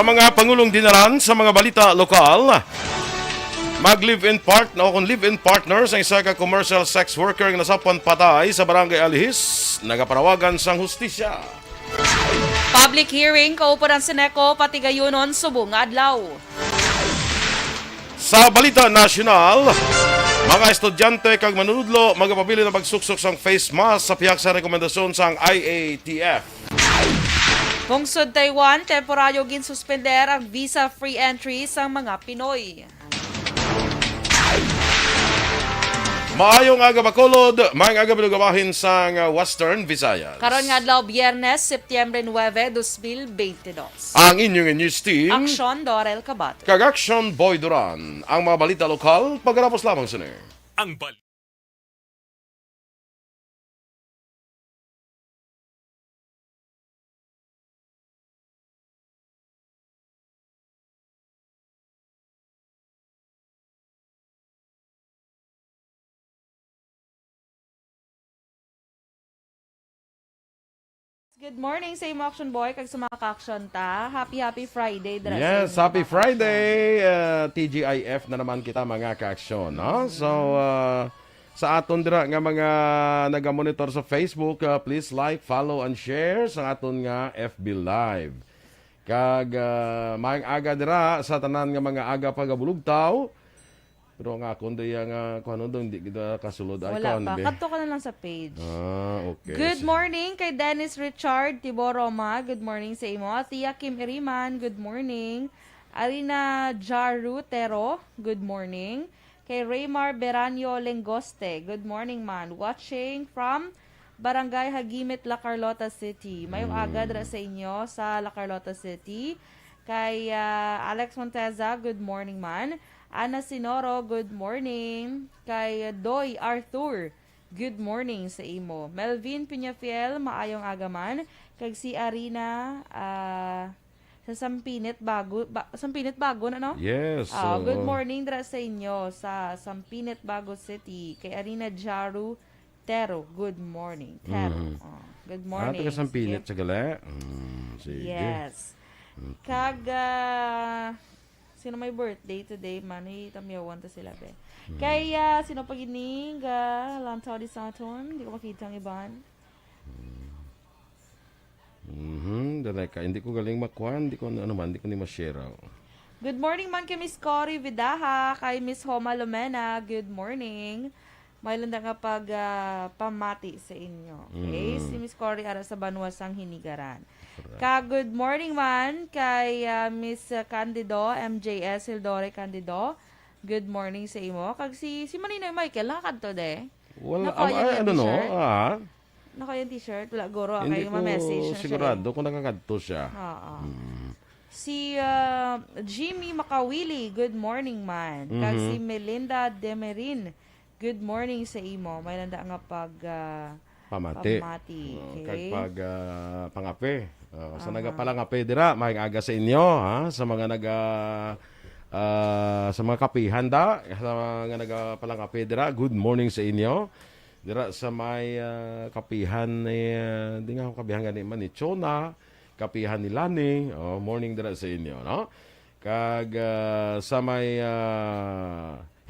Sa mga pangulong dinaran sa mga balita lokal, mag-live-in partner o kung live-in partner sa isa ka commercial sex worker nga nasapan patay sa barangay Alihis, nagaparawagan sang hustisya. Public hearing kaupunan Seneco pati gayunon subong nga adlaw. Sa balita nasyonal, mga estudyante kag manunudlo magapabili na pagsuksok sang face mask sa piyak sa rekomendasyon sang IATF. Bungsod Taiwan, temporaryo ginsuspender ang visa-free entry sa mga Pinoy. Maayong aga Bacolod, maayong aga binugabahin sang Western Visayas. Karon nga adlaw Biyernes, Setyembre 9, 2022. Ang inyong news team, Aksyon Dorel Kabat. kag Action Boy Duran. Ang mga balita lokal, pagkarapos lamang sini. Ang bal. Good morning sa imo Action Boy kag sa mga ka-action ta. Happy Friday dra sa Yes, inyo, happy mga Friday. TGIF na naman kita mga ka-aksyon. No? So, sa aton dira nga mga naga-monitor sa Facebook, please like, follow, and share sa aton nga FB Live. Kag maayong aga dira sa tanan nga mga aga pagabulugtaw. Pero nga kung diya nga kung ano doon, hindi kita kasulod. Wala pa. Kadto ka na lang sa page. Okay. Good morning kay Dennis Richard Tiboroma. Good morning sa imo. Tia Kim Iriman. Good morning. Arina Jaru Tero. Good morning. Kay Raymar Beranyo Lengoste. Good morning man. Watching from Barangay Hagimit, La Carlota City. Mayong aga dra sa inyo sa La Carlota City. Kay Alex Monteza. Good morning man. Ana Sinoro, good morning. Kay Doy Arthur, good morning sa imo. Melvin Piñafiel, maayong agaman. Kag si Arina sa Sampinit Bago, Sampinit Bago na no? Yes. Good morning dra sa inyo sa Sampinit Bago City. Kay Arina Jaru Tero, good morning. Tero. Good morning. Taga Sampinit sa gala. Sige. Yes. Kag sino may birthday today, man, tamyawan ta sila, be. Kaya, sino pagining, lantaw di Saturn, hindi ko makita ang iban. Hindi ko galing makuha, hindi ko ni ma-share. Good morning man kay Miss Cory Vidaha, kay Miss Homa Lomena, good morning. May landa nga pamati sa inyo. Okay? Si Miss Cory ara sa Banwasang Hinigaran. Good morning man kay Miss Candido, MJS Hildore Candido. Good morning sa imo. Kag si Maninoy Michael, nakakadto de. Wala, Naka no? Naka yung t-shirt, wala goro Hindi kayo ko ma-message na sigurado siya. kung nakakadto siya. Oo. Si Jimmy Makawili, good morning man. Kag si Melinda Demerin, good morning sa imo. May landa nga Pamati. Okay. Kag pangape. Sa nagapalangape dira, maayong aga sa inyo, ha? Sa mga sa mga kapihan da, sa mga nagapalangape dira, good morning sa inyo. Dira sa may kapihan ni di nga ako kapihan gani man ni Chona, kapihan ni Lani, morning dira sa inyo, no? Kag sa may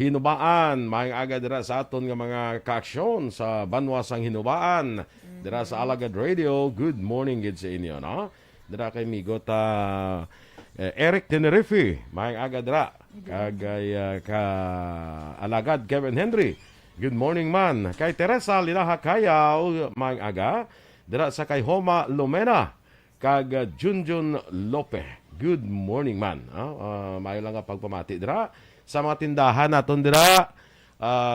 Hinubaan, maayong aga dira sa aton nga mga kaaksyon sa Banwasang Hinubaan. Dira sa Alagad Radio, good morning gid sa inyo, no? Dira kay migo ta Eric Tenerife, maayong aga dira. Kagay ka Alagad Kevin Henry. Good morning man. Kay Teresa Linaha Kayaw, maayong aga. Dira sa kay Homa Lomena. Kag Junjun Lope. Good morning man. Maayo lang nga pagpamati dira sa mga tindahan naton dira,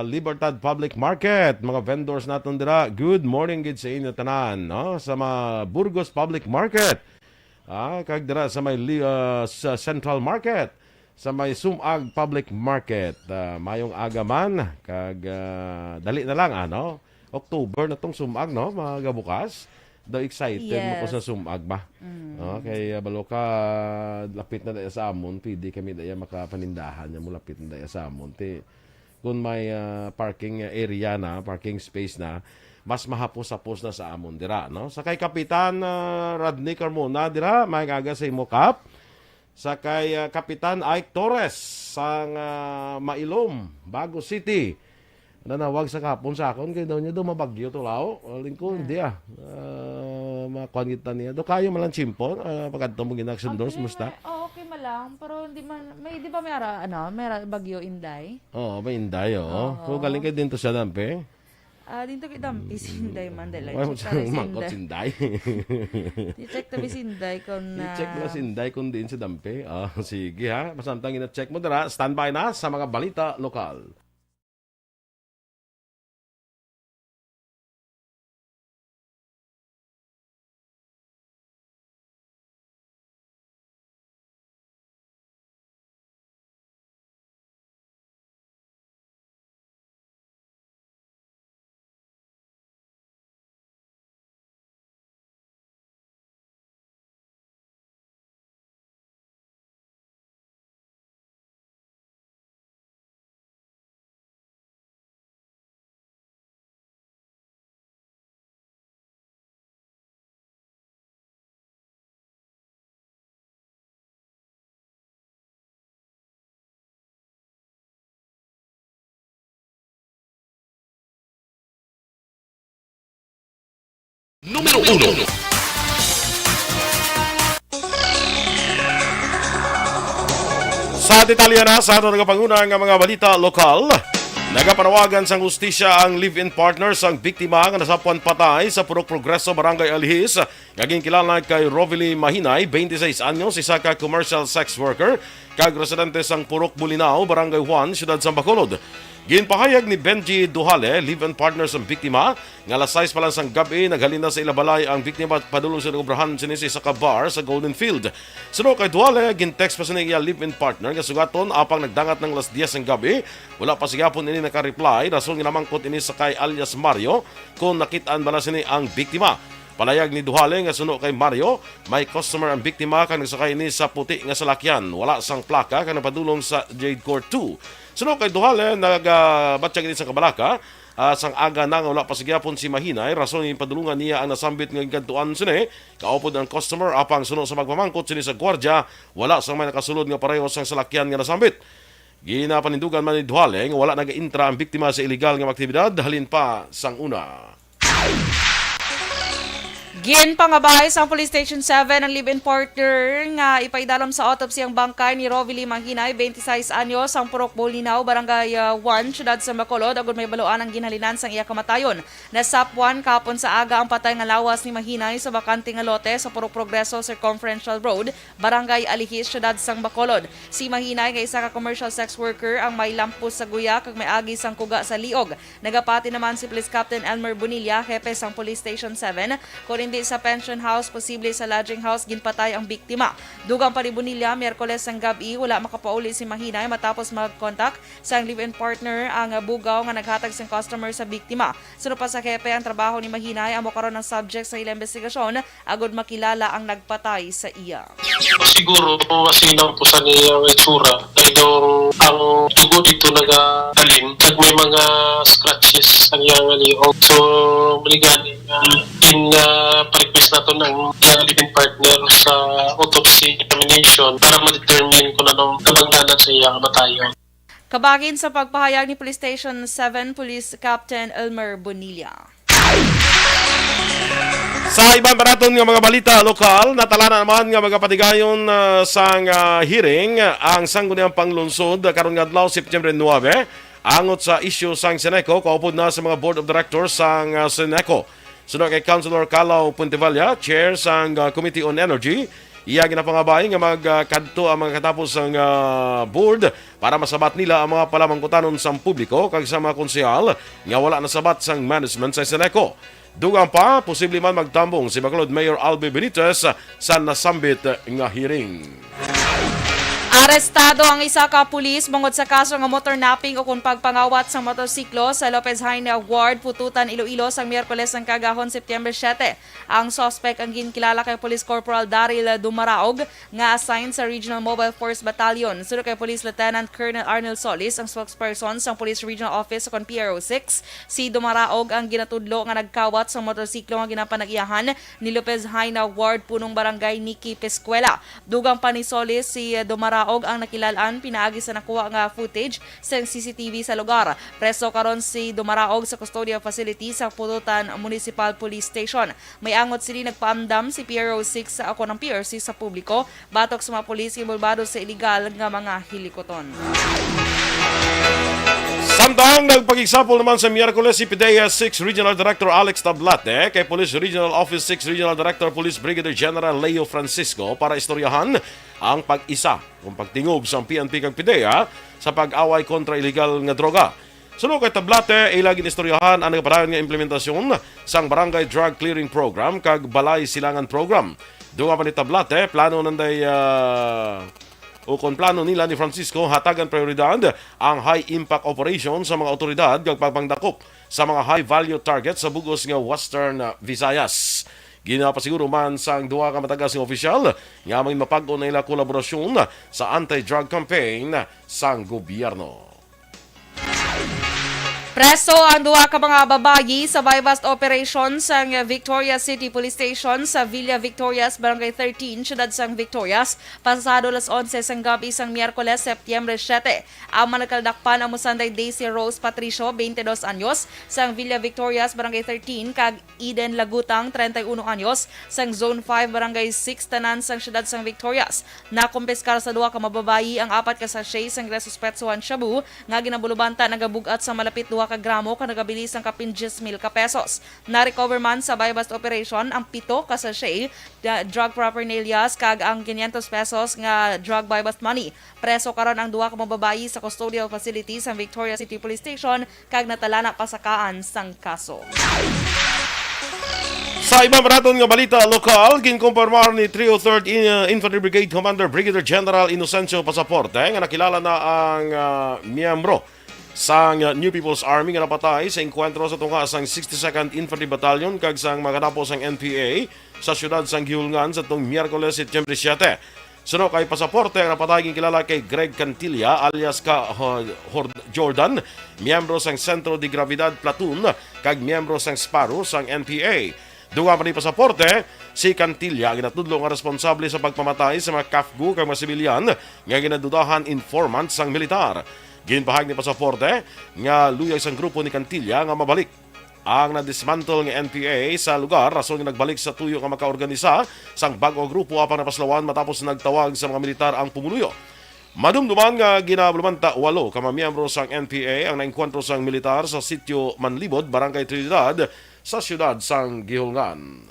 Libertad Public Market, mga vendors naton dira, good morning gid sa inyo tanan, no? Sa mga Burgos Public Market, kag dira sa may sa Central Market, sa may Sumag Public Market, mayong aga man, kag dali na lang ano, October na tong Sumag, no? Mga bukas. Daw excited mo ko sa Sumag ba? Okay, baloka lapit na daya sa amon, pwede kami daya makapanindahan niya mo lapit na daya sa amon. Kung may parking area na, parking space na, mas mahapos-hapos na sa amon dira, no? Sa kay Kapitan Rodney Carmona dira, may aga sa imo kap. sa kay Kapitan Ike Torres sang Mailom, Bago City. Nanawag sa kapon sa akon kay daw niya daw mabagyo to lao. Alin ko hindi makuan kita niya. Do kayo malang chimpon pagkadto mo ginaksundos musta? Okay malang, pero hindi man may di ba may ara may bagyo Inday? Oo, may Inday Kung galing kay din to sa Dampe. Dito kay Dampi Sinday man dahil Ay, check mangkot Sinday. I-check tabi Sinday kung I-check mo Sinday kung din sa Dampe. Sige ha. Masamtang ina-check mo dara. Standby na sa mga balita lokal. Número 1. Sa detalye na sa ato nagapangunang nga mga balita lokal, nagapanawagan sang hustisya ang live-in partner sang biktima nga nasapuan patay sa Purok Progreso, Barangay Alihis. Naging kilala kay Rovely Mahinay, 26 anyos, isa ka commercial sex worker, kag residente sang Purok Bulinao, Barangay Juan, Siyudad sa Bacolod. Ginpahayag ni Benji Duhale, live-in partner sa biktima, nga alas 6 pa lang sang gabi, naghalina sa ilabalay ang biktima at padulong sa obrahan sinisi sa bar sa Golden Field. Suno kay Duhale, gintext pa sa niya live-in partner, nga sugaton apang nagdangat ng alas 10 ng gabi, wala pa sigapon ini naka-reply, rason nga namangkot ini sa kay alias Mario, kung nakitaan bala sini ang biktima. Palayag ni Duhale nga suno kay Mario, may customer ang biktima kang nagsakay ni sa puti nga salakyan, wala sang plaka kang napadulong sa Jade Court 2. Suno kay Duhale, nagbatsyag ini sa kabalaka, sang aga na nga wala pasigyapon si Mahinay, rason yung padulungan niya ang nasambit ng gantuan sini, kaupod ang customer apang suno sa magpamangkot sini sa gwardya, wala sang may nakasulod nga pareho sang salakyan nga nasambit. Ginapanindugan man ni Duhale nga wala nag-intra ang biktima sa illegal nga aktibidad, halin pa sang una. Ginpangabay sa Police Station 7 ang live-in partner nga ipaidalam sa autopsy ang bangkay ni Rovely Mahinay, 26 anyos, ang Purok Bolinao, Barangay 1, Siyudad sa Bacolod. Agud may baluan ang ginhalinan sang iya kamatayon. Nasapuan kapon sa aga ang patay nga lawas ni Mahinay sa bakante nga lote sa Purok Progreso Circumferential Road, Barangay Alihis, Siyudad sang Bacolod. Si Mahinay nga isa ka commercial sex worker ang may lampos sa guya kag may agi sang kuga sa liog. Nagapati naman si Police Captain Elmer Bonilla, hepe sang Police Station 7, kung hindi sa pension house, posible sa lodging house, ginpatay ang biktima. Dugang pa ni Bonilla, Miyerkules ang gabi, wala makapauli si Mahinay matapos mag-contact sa live-in partner ang bugaw nga naghatag sang customer sa biktima. Sunod pa sa kepe ang trabaho ni Mahinay, amo karon ng subject sa ilang investigasyon, agud makilala ang nagpatay sa iya. Siguro masinaw po sa niya ang itsura dahil ang dugo dito nagahalin kag may mga scratches ang iyang liog. So maligani pa-request na ito ng iyang living partner sa autopsy examination para ma-determine kung anong kabangdanan sa iyang kamatayon. Kabagin sa pagpahayag ni Police Station 7 Police Captain Elmer Bonilla. Sa ibang baraton nga mga balita lokal, natala na naman nga mga patigayon sang hearing ang sangguniang panglungsod karon nga adlaw September 9 angot sa issue sang Seneco, kaupod na sa mga board of directors sang Seneco. Sunod kay Councilor Calao Puntevalla, chair sang Committee on Energy, iya ginapangabay nga magkadto ang mga katapos ng board para masabat nila ang mga palamangkutanon sang publiko kag sa mga konsehal nga wala nasabat sang management sa Seneco. Dugang pa, posible man magtambong si Bacolod Mayor Albi Benitez sa nasambit nga hearing. Arestado ang isa ka pulis bungod sa kaso nga motor napping o kung pagpangawat sa motorsiklo sa Lopez Jaime Ward, Pututan, Iloilo sang Miyerkules ng kagahon September 7. Ang suspect ang ginkilala kay Police Corporal Daryl Dumaraog nga assigned sa Regional Mobile Force Battalion. Sunod kay Police Lieutenant Colonel Arnold Solis, ang spokesperson sa Police Regional Office sa PRO6. Si Dumaraog ang ginatudlo nga nagkawat sa motorsiklo nga ginapanag-iyahan ni Lopez Jaime Ward, punong barangay Niki Pescuela. Dugang pa ni Solis, si Dumaraog ang nakilalaan pinaagi sa nakuha nga footage sa CCTV sa lugar. Preso karon si Dumaraog sa custodial facility sa Pututan Municipal Police Station. May angot sili nagpaamdam si PRO6 sa ako ng PRC sa publiko batok sa mga pulis involvado sa illegal nga mga hilikoton. Samtang nagpag-example naman sa Miyerkules si PDEA 6 Regional Director Alex Tablate kay Police Regional Office 6 Regional Director Police Brigadier General Leo Francisco para istoryahan ang pag-isa kung pagtingob sa PNP kag PDEA sa pag-away kontra illegal nga droga. Sunod kay Tablate, ilagin istoryahan ang nagpadayon nga implementasyon sang Barangay Drug Clearing Program kag Balay Silangan Program. Dunga pa ni Tablate, plano nanday o kung plano nila ni Francisco hatagan prioridad ang high-impact operation sa mga otoridad kag pagpangdakop sa mga high-value target sa bugos nga Western Visayas. Ginapasiguro man sang duha ka matagas nga opisyal nga may mapag-o na ila kolaborasyon sa anti-drug campaign sang gobyerno. Preso ang duha ka mga babayi sa bypass operation sa Victoria City Police Station sa Villa Victorias, Barangay 13, siyudad sang Victorias, pasado las 11 sang gabi sang Miyerkules, Septyembre 7. Ang managkaldakpan ang musanday Daisy Rose Patricio, 22 anyos, sang Villa Victorias, Barangay 13, kag Eden Lagutang, 31 anyos, sang Zone 5, Barangay 6, tanan sang siyudad sang Victorias. Nakumpiskar sa duha ka mababayi ang 4 ka sachet sang resuspetsuhan shabu nga ginabulubanta nagabugat sa malapit 2 ka gramo ka nagabilis ang kapin 10,000 ka pesos. Na-recover man sa buy-bust operation ang 7 ka sachet drug paraphernalia kag ang 500 pesos nga drug buy-bust money. Preso karon ang 2 ka mababayi sa custodial facilities sa Victoria City Police Station kag natalana pasakaan sang kaso. Sa ibang maraton nga balita lokal, ginkumpirmar ni 303rd Infantry Brigade Commander Brigadier General Inocencio Pasaporte nga nakilala na ang miyembro sang New People's Army nga napatay sa enkwentro sa tunga sang 62nd Infantry Battalion kag sang mga kanapo sang NPA sa siyudad sang Gihulngan sa tong Miyerkules, Septyembre 7. Sunod kay Pasaporte ang napatay kilala kay Greg Cantilla alias Jordan, miyembro sang Centro de Gravidad Platoon kag miyembro sang Sparrow sang NPA. Dunga pa ni Pasaporte, si Cantilla ginatudlo nga responsable sa pagpamatay sa mga kafgu kag mga sibilyan nga ginadudahan informant sang militar. Ginpahag ni Pasaporte nga luyag sang grupo ni Cantilla nga mabalik ang na-dismantle ng NPA sa lugar rason nga nagbalik sa tuyo nga makaorganisa sang bago grupo apang napaslawan matapos nagtawag sa mga militar ang pumuluyo. Madumduman nga ginabulumanta 8 ka mga miyembro sang NPA ang naengkwentro sang militar sa sitio Manlibod, Barangay Trinidad sa siyudad sang Gihulngan.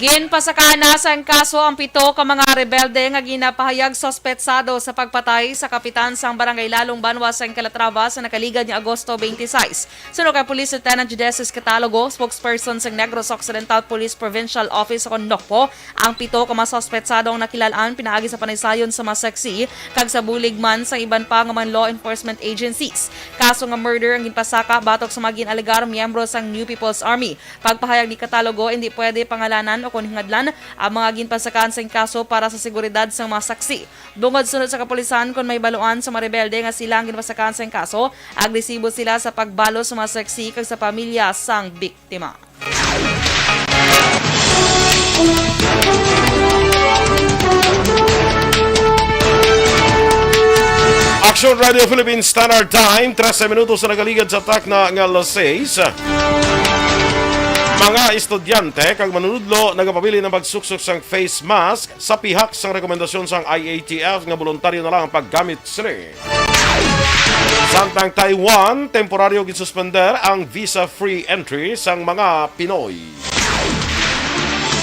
Ginpasakaan na sa kaso ang 7 ka mga rebelde nga ginapahayag sospetsado sa pagpatay sa kapitan sang Barangay Lalong Banwa sa Calatrava sa nakaligad ni Agosto 26. Sunod kay Police Lieutenant Judesis Catalogo, spokesperson sang Negros Occidental Police Provincial Office sa Nokpo, ang 7 ka mga sospetsadong nakilalaan pinaagi sa panaysayon sa mga saksi kag sa buligman sa iban pa nga mga law enforcement agencies. Kaso nga murder ang ginpasaka batok sa mga ginalegar miyembro sang New People's Army. Pagpahayag ni Catalogo, hindi pwede pangalanan o kung hingadlan ang mga ginpasakaan sa kaso para sa seguridad sa mga saksi. Bungod sunod sa kapulisan kung may baluan sa mga rebelde nga sila ang ginpasakaan sa kaso, agresibo sila sa pagbalo sa mga saksi kag sa pamilya sang biktima. Action Radio Philippines Standard Time, 13 minutos na nagaligad sa tak na nga alas 6. Mga estudyante kag manunudlo nagapabili ng pagsuksok sang face mask sa pihak sang rekomendasyon sang IATF nga voluntaryo na lang ang paggamit sini. Samtang Taiwan, temporaryo gisuspender ang visa-free entry sang mga Pinoy.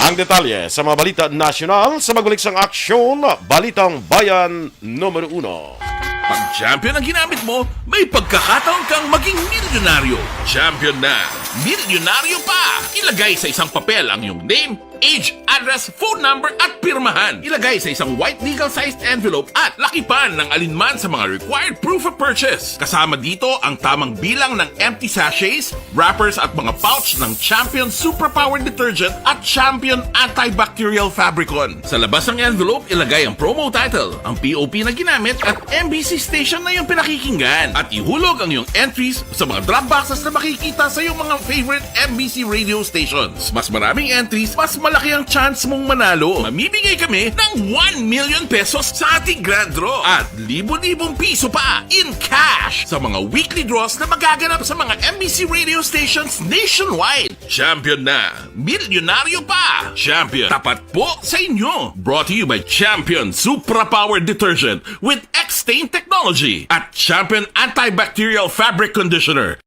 Ang detalye sa mga balita nasyonal sa magbalik sang aksyon, Balitang Bayan numero 1. Pag champion ang ginamit mo, may pagkakataon kang maging milyonaryo. Champion na, milyonaryo pa! Ilagay sa isang papel ang iyong name, age, address, phone number at pirmahan. Ilagay sa isang white legal-sized envelope at lakipan ng alinman sa mga required proof of purchase. Kasama dito ang tamang bilang ng empty sachets, wrappers at mga pouch ng Champion Superpower Detergent at Champion Antibacterial Fabricon. Sa labas ng envelope, ilagay ang promo title, ang POP na ginamit at MBC station na yung pinakikinggan. At ihulog ang iyong entries sa mga drop boxes na makikita sa iyong mga favorite MBC radio stations. Mas maraming entries, mas malaki ang chance mong manalo. Mamibigay kami ng 1 million pesos sa ating grand draw at libo-libong piso pa in cash sa mga weekly draws na magaganap sa mga MBC radio stations nationwide. Champion na, milyonaryo pa. Champion, tapat po sa inyo. Brought to you by Champion Supra Power Detergent with X-Stain Technology at Champion Antibacterial Fabric Conditioner.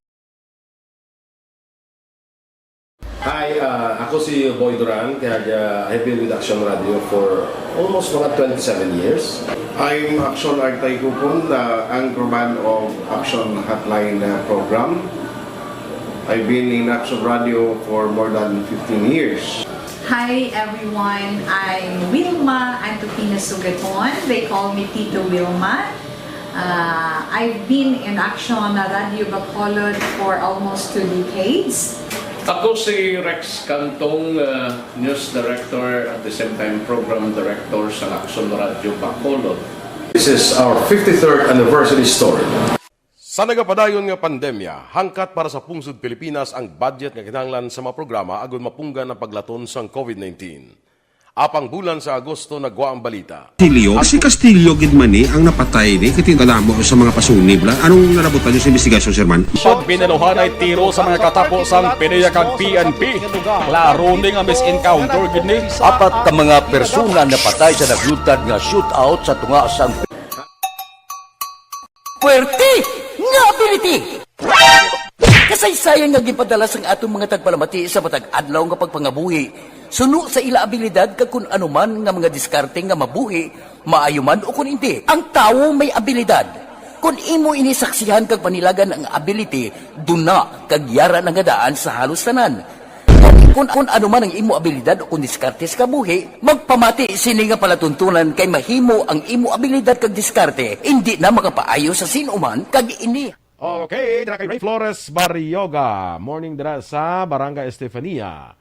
Hi, ako si Boy Duran, kaya I've been with Action Radio for almost mga 27 years. I'm Action Artay Kupon, the anchorman of Action Hotline program. I've been in Action Radio for more than 15 years. Hi everyone, I'm Wilma Antopina Sugaton. They call me Tito Wilma. I've been in Action Radio Bacolod for almost 2 decades. Ako si Rex Cantong, News Director at the same time Program Director sa Action Radio Bacolod. This is our 53rd anniversary story. Sa nagapadayon nga pandemya, hangkat para sa pungsod Pilipinas ang budget nga kinahanglan sa mga programa agon mapunggan ang paglaton sang COVID-19. Apang bulan sa Agosto nagwa ang balita. Si Castillo gid man ni ang napatay ni kitingala mo sa mga pasunib la. Anong narabutan niyo sa investigasyon, Sir Man? Pag binaluhan ay tiro sa mga katapos-ang PNP kag PNP. Klaro ni nga misencounter gid ni. Apat ka mga persona na patay sa naglutad nga shootout sa tunga sang Puerte nga ability. Kasaysayan nga gipadala sang atong mga tagpalamati sa matag adlaw nga pagpangabuhi. Suno sa ila abilidad kag kun anuman nga mga diskarte nga mabuhi, maayo man o kun hindi. Ang tawo may abilidad. Kung imo inisaksihan kag panilagan ang ability, duna kag yara nga daan sa halos tanan. Kung anuman ang imo abilidad o kun diskarte sa kabuhi, magpamati sini nga palatuntunan kay mahimo ang imo abilidad kag diskarte, hindi na makapaayo sa sinuman kag ini. Okay, dira kay Ray Flores Barrioga. Morning dira sa Barangay Estefania.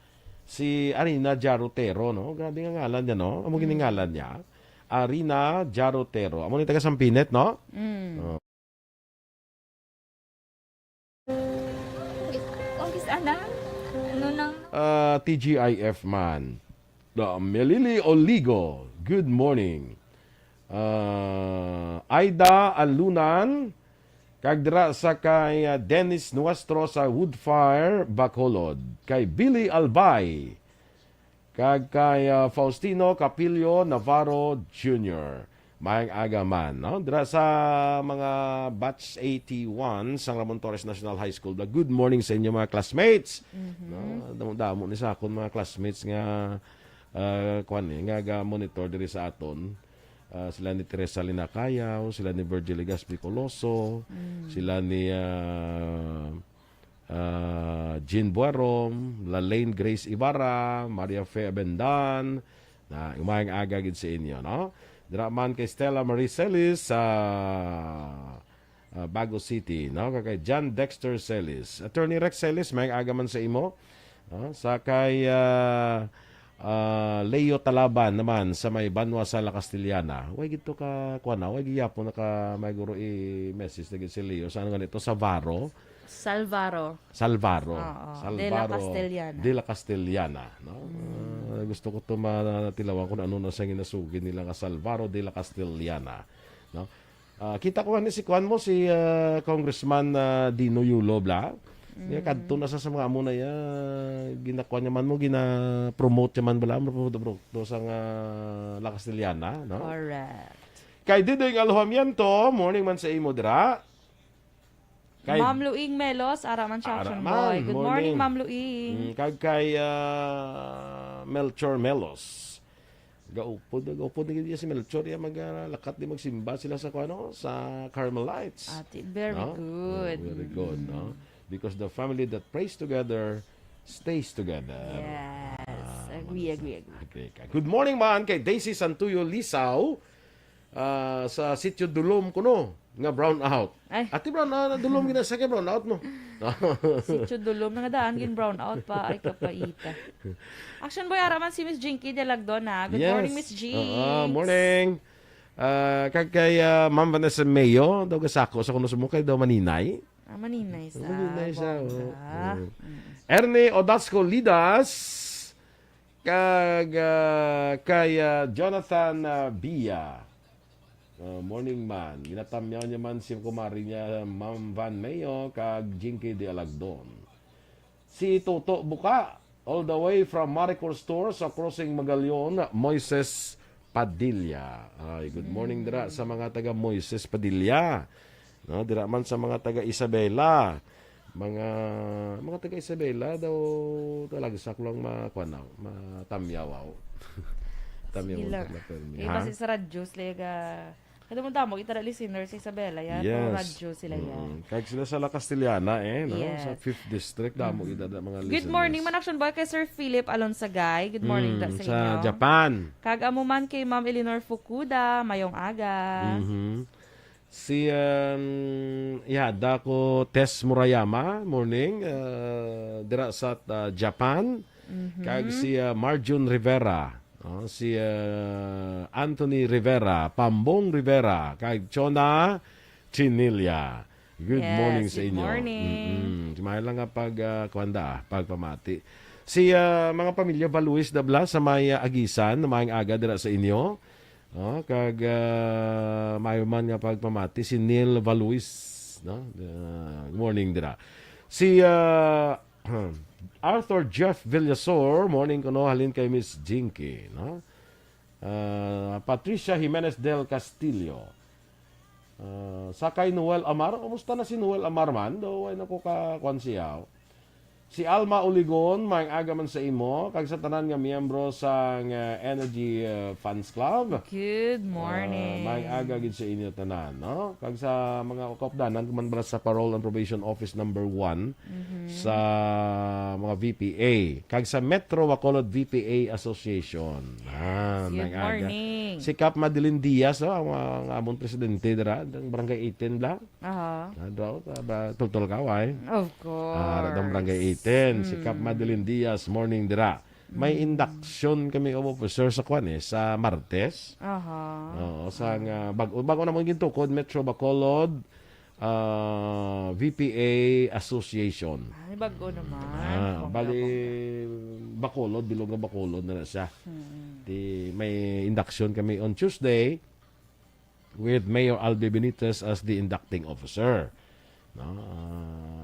Si Arina Jarotero, no? Grabe nga ngalan niya, no? Amo gini ngalan niya. Arina Jarotero. Amo ni taga Sampinet, no? Oh. TGIF man. Melili Oligo. Good morning. Aida Alunan. Kagdra sa kay Dennis Nuestro sa Woodfire, Bacolod. Kay Billy Albay. Kay Faustino Capilio Navarro Jr. Maayong agaman. No? Dra sa mga batch 81 sa Ramon Torres National High School. Good morning sa inyo mga classmates. No? Damo ni sa akon mga classmates nga nga monitor diri sa aton. Sila ni Teresa Linacayaw, sila ni Virgil Legaspi Coloso, sila ni Jean Buarom, Lalaine Grace Ibarra, Maria Fe Abendan, na umayang aga gid sa inyo, no? Draman kay Stella Marie Celis sa Bago City, no? Kay John Dexter Celis. Attorney Rex Celis, may aga man sa imo. No? Sa kay Leo Talaban naman sa may Banwa sa La Castellana. Way gito ka kuana, way giyapo naka may guro i-message na si Leo. Saan nga nito? Salvaro. Oo, Salvaro. De La Castellana. No? Gusto ko to matilawan kung ano na sa ginasugin nila nga Salvaro de La Castellana. No? Kita ko ni si Kwan mo si Congressman Dino Yulo bla. Kadto na sa mga amo na ya ginakuha niya man mo gina-promote niya man bala promote sa La Castellana, no? correct. Kay Diding Alhamiento, morning man sa imo dira. Kay Ma'am Luing Melos, Araman Shakshan Araman, Boy. Good morning, morning. Ma'am Luing. Kay Melchor Melos. Gaupod na si Melchor ya maglakat di magsimba sila sa kuano sa Carmelites. Ate, very No? good. Oh, very good, no? Because the family that prays together stays together. Yes. Agree. Okay. Good morning man kay Daisy Santuyo Lisaw sa sitio Dulom kuno nga brown out. Ay. Ati brown out Dulom gina sa brown out mo. Sitio Dulom nga daan gin brown out pa ay kapaita. Action boy araman si Miss Jinky de Lagdon ha. Good morning Miss G. Morning. Kay Ma'am Vanessa Mayo daw gasako sa kuno sumukay daw maninay. Maninay sa. Maninay sa. bongga. Ernie Odasco Lidas kay Jonathan Bia. Morning man. Ginatamyaw niya man si kumari niya Ma'am Van Mayo kag Jinky de Alagdon. Si Toto Buka all the way from Maricor Store sa Crossing Magallaon, Moises Padilla. Ay, good morning dira sa mga taga Moises Padilla. No, dira man sa mga taga Isabela. Mga taga Isabela daw talaga saklong makuanaw, matamyaw. Sila. Iba si sa radyo sila kada mo damo kita listener sa Isabela yan. Yes. Radyo sila yan. Kahit sila sa La Castellana no? Yes. Sa 5th District damo kita mga listeners. Good morning man action boy kay Sir Philip Alonsagay. Good morning sa inyo. Sa Japan. Kag amo man kay Ma'am Eleanor Fukuda, mayong aga. Si dako Tess Murayama, morning, dira sa Japan. Kag si Marjun Rivera, si Anthony Rivera, Pambong Rivera, kag Chona Chinilla. Good morning sa inyo. Good morning. May lang nga pagpamati. Si mga pamilya Valuis Dabla sa may Agisan, na maayong aga dira sa inyo. Kag mayo man nga pagpamati si Neil Valuis, no? Morning dira. Si Arthur Jeff Villasor, morning kuno halin kay Miss Jinky, no? Patricia Jimenez del Castillo. Sakay Noel Amar, kumusta na si Noel Amar man? Do ay nako ka kwansiyaw. Si Alma Uligon, may aga man sa imo, kag sa tanan nga miyembro sa Energy Fans Club. Good morning. May aga gid sa inyo tanan, no? Kag sa mga kaupdanan kuman bara sa Parole and Probation Office number 1 sa mga VPA. Kag sa Metro Bacolod VPA Association. Good morning. Si Cap Madeline Diaz, ang amon presidente dira, ng barangay 18 lang. Tultol kaway. Of course. Radong barangay 18, si Cap Madeline Diaz, morning dira. May induction kami of officer sa sa Martes. Oo, sa bago naman gintukod Metro Bacolod VPA Association. Ay, bago naman. Bali Bacolod, bilog nga Bacolod na siya. May induction kami on Tuesday with Mayor Albe Benitez as the inducting officer. No,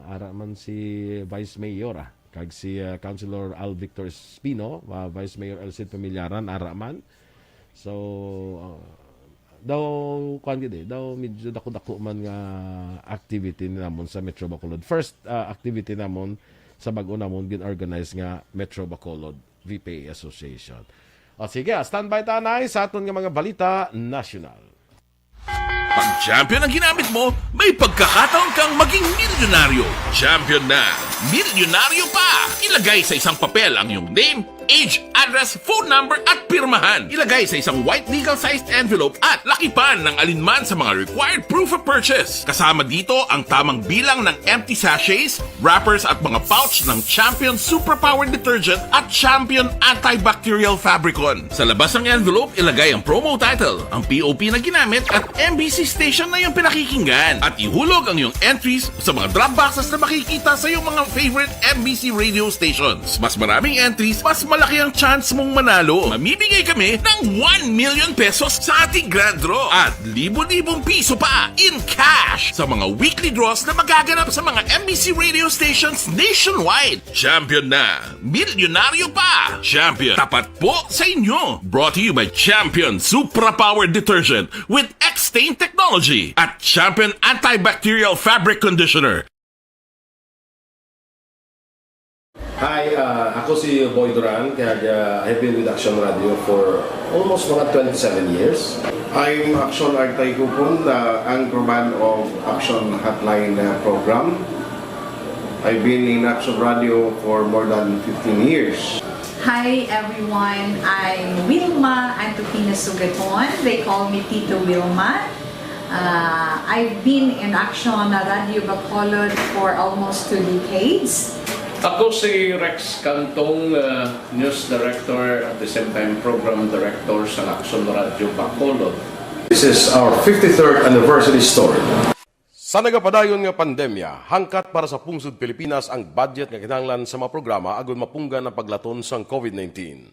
ara man si Vice Mayor kag si Councilor Al Victor Espino, Vice Mayor Elcid Pamilaran ara man. So daw medyo dako-dako man nga activity namon sa Metro Bacolod. First activity namon sa bag-o namon gin-organize nga Metro Bacolod VPA Association. O sige, standby tanay sa aton nga mga balita national. Pag champion ang ginamit mo, may pagkakataon kang maging milyonaryo. Champion na! Milyonaryo pa! Ilagay sa isang papel ang iyong name, age, address, phone number at pirmahan. Ilagay sa isang white legal-sized envelope at lakipan ng alinman sa mga required proof of purchase. Kasama dito ang tamang bilang ng empty sachets, wrappers at mga pouch ng Champion Superpower Detergent at Champion Antibacterial Fabricon. Sa labas ng envelope, ilagay ang promo title, ang POP na ginamit at MBC station na yung pinakikinggan. At ihulog ang iyong entries sa mga drop boxes na makikita sa iyong mga favorite MBC radio stations. Mas maraming entries, mas malaki ang chance mong manalo. Mamibigay kami ng 1 million pesos sa ating grand draw at libo-libong piso pa in cash sa mga weekly draws na magaganap sa mga MBC radio stations nationwide. Champion na! Milyonaryo pa! Champion, tapat po sa inyo! Brought to you by Champion Supra Power Detergent with X-Stain Technology at Champion Antibacterial Fabric Conditioner. Hi, ako si Boy Duran, kaya I've been with Action Radio for almost mga 27 years. I'm Action Artay Kupon, the anchorman of Action Hotline program. I've been in Action Radio for more than 15 years. Hi everyone, I'm Wilma Antopina Sugaton. They call me Tito Wilma. I've been in action na Radio Bacolod for almost 2 decades. Ako si Rex Cantong, News Director at the same time Program Director sa Lacson Radio Bacolod. This is our 53rd anniversary story. Sa nagapadayon nga pandemya, hangkat para sa pungsod Pilipinas ang budget nga kinahanglan sa mga programa agon mapunggan ang paglaton sang COVID-19.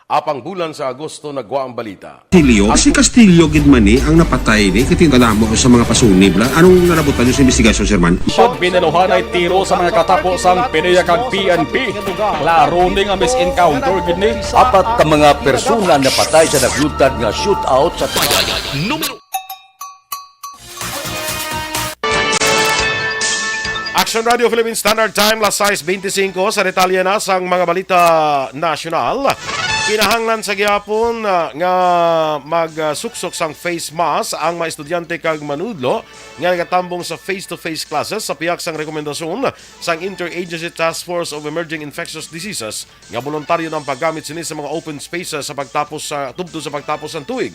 Apang bulan sa Agosto nagwa ang balita. Si Castillo gid man ni ang napatay ni katingkadamo sa mga pasunib lang. Anong narabutan niyo sa investigasyon, Sir Man? Siyod binaluhan ay tiro sa mga katapusang PDEA kag PNP. Klaro ni nga misencounter gid ni. Apat ka mga persona na patay sa naglutad nga shootout sa Tagayan. Action Radio Philippine Standard Time, las 6:25 sa detalye na sang mga balita nasyonal. Kinahanglan sa gihapon nga magsuksok sang face mask ang mga estudyante kag manudlo nga nagatambong sa face-to-face classes sa piyak sang rekomendasyon sang Interagency Task Force of Emerging Infectious Diseases nga voluntaryo ng paggamit sini sa mga open spaces sa pagtapos sa tubto sa pagtapos ng tuig.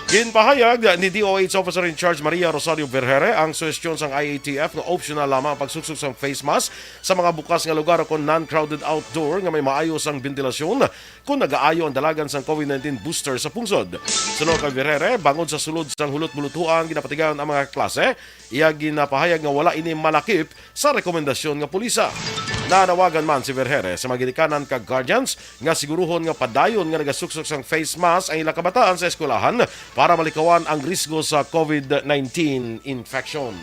Ginpahayag ni DOH Officer in Charge Maria Rosario Vergere ang suhestyon sang IATF nga optional lamang ang pagsuksok sang face mask sa mga bukas nga lugar o non-crowded outdoor nga may maayos ang ventilasyon kung nagaayo ang dalagan sang COVID-19 booster sa pungsod. Sunod kay Vergere, bangod sa sulod sang hulot-bulutuan ginapatigayon ang mga klase, iya ginapahayag nga wala ini malakip sa rekomendasyon nga pulisa. Nanawagan man si Vergere sa mga ginikanan kag guardians nga siguruhon nga padayon nga nagasuksok sang face mask ang ilang kabataan sa eskwelahan para malikawan ang risgo sa COVID-19 infection.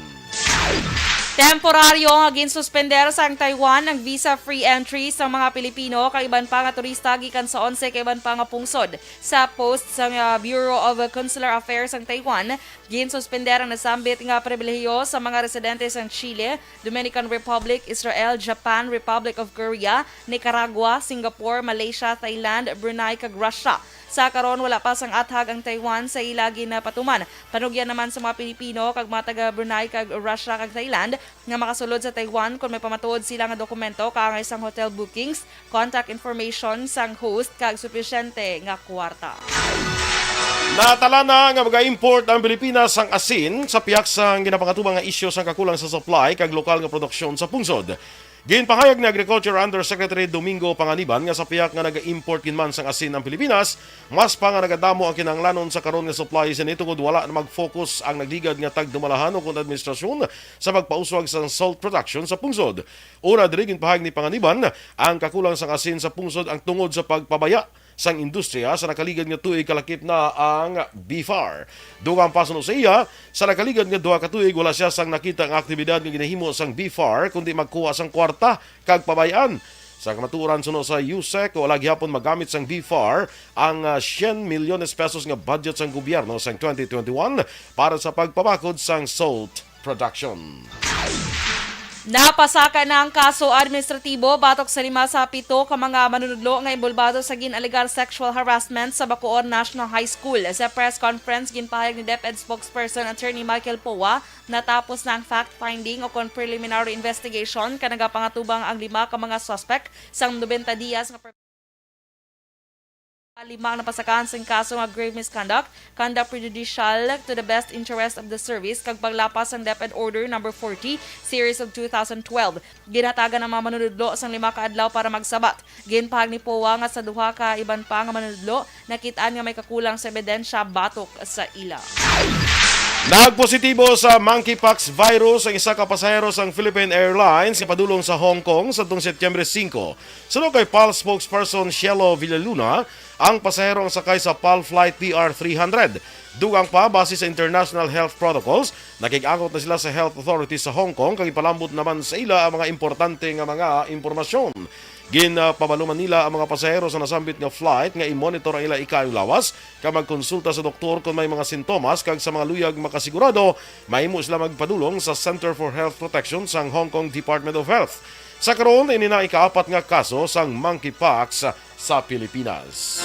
Temporaryo nga ginsuspender sa Taiwan ang visa-free entry sa mga Pilipino kay iban pa nga turista gikan sa 11 kay iban pa nga pungsod. Sa post sa Bureau of Consular Affairs ang Taiwan, ginsuspender ang nasambit nga pribilehiyo sa mga residente sa Chile, Dominican Republic, Israel, Japan, Republic of Korea, Nicaragua, Singapore, Malaysia, Thailand, Brunei kag Russia. Sa karon wala pa sang athag ang Taiwan sa ilagi na patuman. Panugyan naman sa mga Pilipino kag mga taga Brunei kag Russia kag Thailand nga makasulod sa Taiwan kung may pamatuod sila nga dokumento kaangay sang hotel bookings, contact information sang host kag supisyente nga kwarta. Natala na nga mag-import ang Pilipinas sang asin sa piyak sang ginapakatubang nga isyu sang kakulang sa supply kag lokal nga produksyon sa pungsod. Ginpahayag ni Agriculture Undersecretary Domingo Panganiban nga sa piyak nga naga-import kinman sang asin ang Pilipinas, mas pa nga nagadamo ang kinahanglanon sa karon nga supply sini tungod wala na mag-focus ang nagligad nga tagdumalahan o kung administrasyon sa pagpauswag sa salt production sa pungsod. Una diri ginpahayag ni Panganiban ang kakulang sang asin sa pungsod ang tungod sa pagpabaya sang industriya sa nakaligad nga tuig kalakip na ang BFAR. Dugang pasunod sa iya, sa nakaligad nga 2 ka tuig wala siya sang nakita ang aktibidad nga ginahimo sang BFAR kundi magkuha sang kwarta kag pabayaan. Sa kamaturan sunod sa USEC, wala gihapon magamit sang BFAR ang 100 milyones pesos nga budget sang gobyerno sang 2021 para sa pagpabakod sang salt production. Napasaka na ang kaso administratibo batok sa 5 sa 7 ka mga manunudlo nga involbado sa ginalegar sexual harassment sa Bacoor National High School. Sa press conference, ginpahayag ni DepEd spokesperson Attorney Michael Poa natapos na ang fact-finding o preliminary investigation kanagapangatubang ang 5 ka mga suspect sang 90 dias nga 5 na pasakaan sa kaso nga grave misconduct, conduct prejudicial to the best interest of the service kag paglapas ang DepEd Order No. 40 Series of 2012. Ginatagan ang mga manunudlo sang 5 ka adlaw para magsabat. Ginpahag ni Poa nga sa 2 ka iban pa nga manunudlo nakitaan nga may kakulang sa ebidensya batok sa ila. Nagpositibo sa monkeypox virus ang isa ka pasahero sang Philippine Airlines ipadulong sa Hong Kong sa Setyembre 5. Sunod kay PAL spokesperson Cielo Villaluna, ang pasahero ang sakay sa PAL Flight PR300. Dugang pa, base sa international health protocols, nakig-angot na sila sa health authorities sa Hong Kong kag ipalambot naman sa ila ang mga importante nga mga impormasyon. Ginpabaluman nila ang mga pasahero sa nasambit nga flight nga i-monitor ang ila ikayong lawas kag magkonsulta sa doktor kung may mga sintomas kag sa mga luyag makasigurado mahimo sila magpadulong sa Center for Health Protection sang Hong Kong Department of Health. Sa karon ini na ika-4 nga kaso sang monkeypox sa Pilipinas.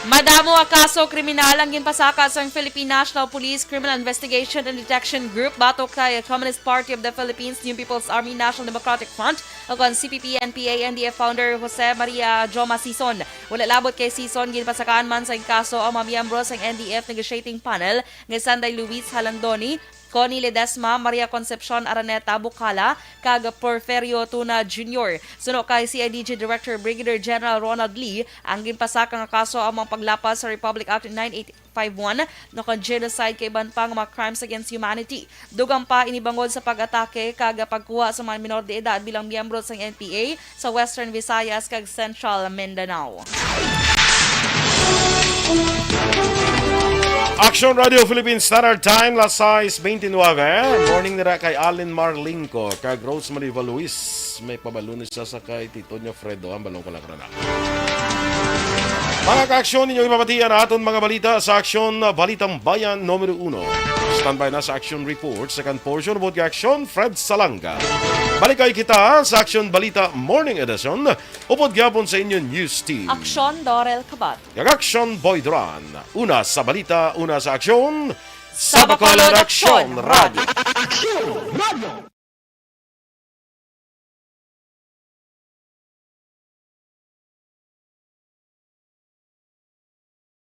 Madamo ang kaso kriminal ang ginpasaka sa Philippine National Police Criminal Investigation and Detection Group batok kay Communist Party of the Philippines, New People's Army, National Democratic Front ug ang CPP, NPA, NDF founder Jose Maria Joma Sison. Wala labot kay Sison ginpasakaan man sa kaso ang mga miyembro sa NDF negotiating panel nga Sanday Luis Halandoni, Connie Ledesma, Maria Concepcion Araneta Bukala, kag Porferio Tuna Jr. Suno kay CIDG Director Brigadier General Ronald Lee, ang ginpasaka nga kaso ang mga paglapas sa Republic Act 9851 no kan genocide kay iban pang mga crimes against humanity. Dugang pa inibangod sa pag-atake kag pagkuha sa mga minor de edad bilang miyembro sa NPA sa Western Visayas kag Central Mindanao. Action Radio Philippines Standard Time, las 6:29. Morning nila kay Allen Marlinco, kag Rosemary Valuis. May pabalunis sa kay Tito niya Fredo, ang balong kalakrana. Mga ka-aksyon ninyo ipapatiyan aton mga balita sa Aksyon Balitang Bayan numero 1. Standby na sa Action Report, second portion of Aksyon, Fred Salanga. Balikay kita sa Action Balita Morning Edition, upod gyapon sa inyo news team. Aksyon Dorel Kabat. Yung Action Boy Duran. Una sa balita, una sa aksyon. Sa Bacolod Aksyon Aksyon Radio. Radio.